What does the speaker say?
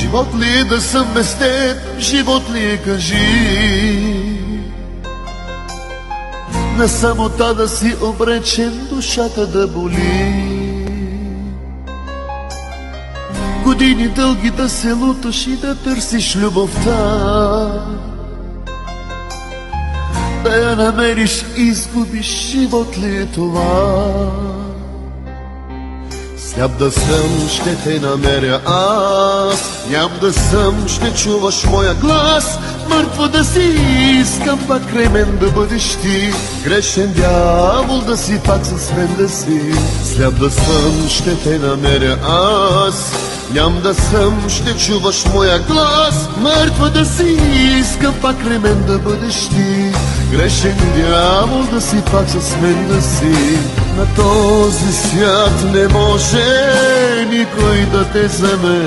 Живот ли е да съм без теб, живот ли е, кажи? На самота да си обречен, душата да боли. Години дълги да се луташ и да търсиш любовта, да я намериш и изгубиш, живот ли е това? Сляп да съм, ще те намеря аз, ням да съм, ще чуваш моя глас. Мъртва да си, искам пак край мен да бъдеш ти. Грешен дявол да си, пак с мен да си. Сляп да съм, ще те намеря аз, ням да съм, ще чуваш моя глас. Мъртва да си, искам пак край мен да бъдеш ти. Грешен дявол да си, пак с мен да си. На този свят не може никой да те вземе.